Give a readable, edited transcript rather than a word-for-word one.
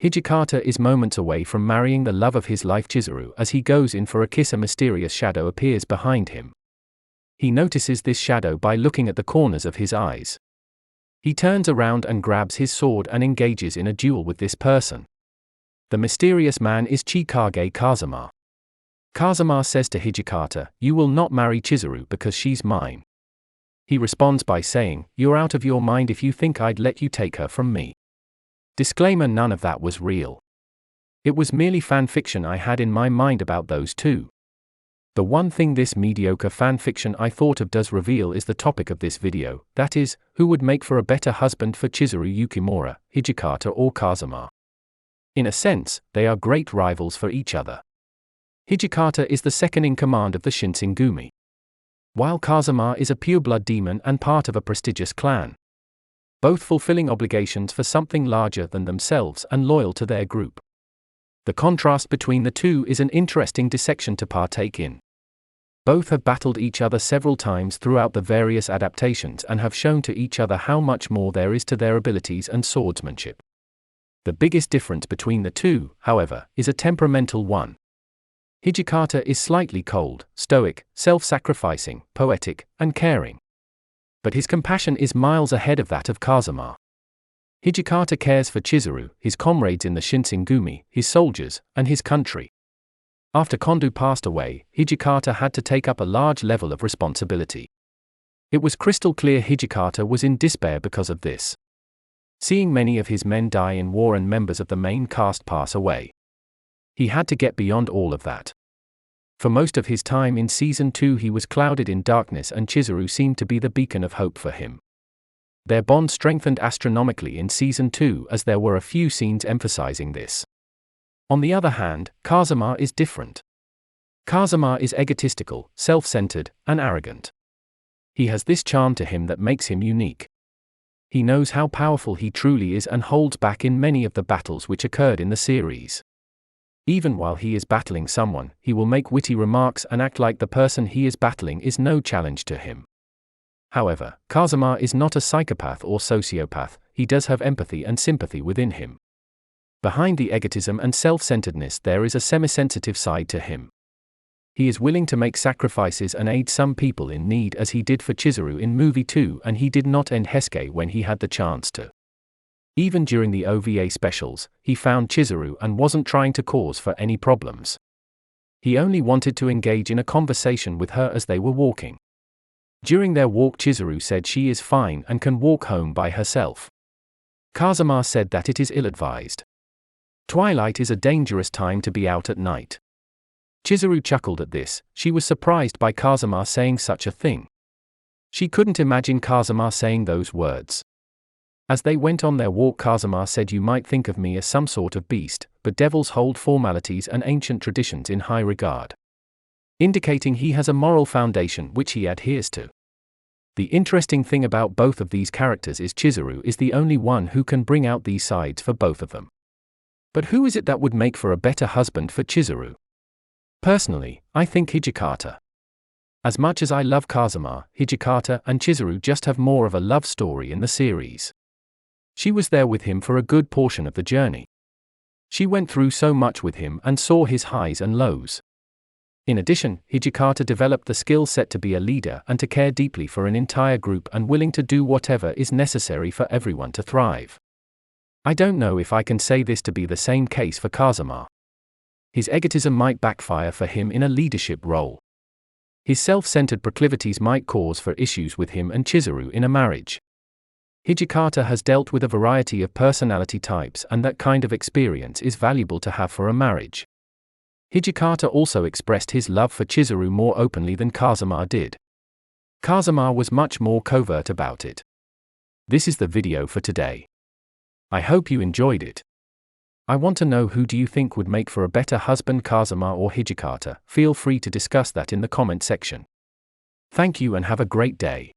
Hijkata is moments away from marrying the love of his life Chizuru. As he goes in for a kiss, a mysterious shadow appears behind him. He notices this shadow by looking at the corners of his eyes. He turns around and grabs his sword and engages in a duel with this person. The mysterious man is Chikage Kazama. Kazama says to Hijkata, "You will not marry Chizuru because she's mine." He responds by saying, "You're out of your mind if you think I'd let you take her from me." Disclaimer: none of that was real. It was merely fan fiction I had in my mind about those two. The one thing this mediocre fan fiction I thought of does reveal is the topic of this video, that is, who would make for a better husband for Chizuru Yukimora, Hijkata or Kazama. In a sense, they are great rivals for each other. Hijkata is the second in command of the Shinsengumi, while Kazama is a pureblood demon and part of a prestigious clan, both fulfilling obligations for something larger than themselves and loyal to their group. The contrast between the two is an interesting dissection to partake in. Both have battled each other several times throughout the various adaptations and have shown to each other how much more there is to their abilities and swordsmanship. The biggest difference between the two, however, is a temperamental one. Hijkata is slightly cold, stoic, self-sacrificing, poetic, and caring. But his compassion is miles ahead of that of Kazama. Hijkata cares for Chizuru, his comrades in the Shinsengumi, his soldiers, and his country. After Kondo passed away, Hijkata had to take up a large level of responsibility. It was crystal clear Hijkata was in despair because of this. Seeing many of his men die in war and members of the main cast pass away, he had to get beyond all of that. For most of his time in Season 2 he was clouded in darkness, and Chizuru seemed to be the beacon of hope for him. Their bond strengthened astronomically in Season 2 as there were a few scenes emphasizing this. On the other hand, Kazama is different. Kazama is egotistical, self-centered, and arrogant. He has this charm to him that makes him unique. He knows how powerful he truly is and holds back in many of the battles which occurred in the series. Even while he is battling someone, he will make witty remarks and act like the person he is battling is no challenge to him. However, Kazama is not a psychopath or sociopath. He does have empathy and sympathy within him. Behind the egotism and self-centeredness there is a semi-sensitive side to him. He is willing to make sacrifices and aid some people in need, as he did for Chizuru in Movie 2, and he did not end Hijkata when he had the chance to. Even during the OVA specials, he found Chizuru and wasn't trying to cause for any problems. He only wanted to engage in a conversation with her as they were walking. During their walk, Chizuru said she is fine and can walk home by herself. Kazama said that it is ill-advised. Twilight is a dangerous time to be out at night. Chizuru chuckled at this. She was surprised by Kazama saying such a thing. She couldn't imagine Kazama saying those words. As they went on their walk, Kazama said, "You might think of me as some sort of beast, but devils hold formalities and ancient traditions in high regard," indicating he has a moral foundation which he adheres to. The interesting thing about both of these characters is Chizuru is the only one who can bring out these sides for both of them. But who is it that would make for a better husband for Chizuru? Personally, I think Hijkata. As much as I love Kazama, Hijkata and Chizuru just have more of a love story in the series. She was there with him for a good portion of the journey. She went through so much with him and saw his highs and lows. In addition, Hijkata developed the skill set to be a leader and to care deeply for an entire group and willing to do whatever is necessary for everyone to thrive. I don't know if I can say this to be the same case for Kazama. His egotism might backfire for him in a leadership role. His self-centered proclivities might cause for issues with him and Chizuru in a marriage. Hijkata has dealt with a variety of personality types, and that kind of experience is valuable to have for a marriage. Hijkata also expressed his love for Chizuru more openly than Kazama did. Kazama was much more covert about it. This is the video for today. I hope you enjoyed it. I want to know, who do you think would make for a better husband, Kazama or Hijkata? Feel free to discuss that in the comment section. Thank you and have a great day.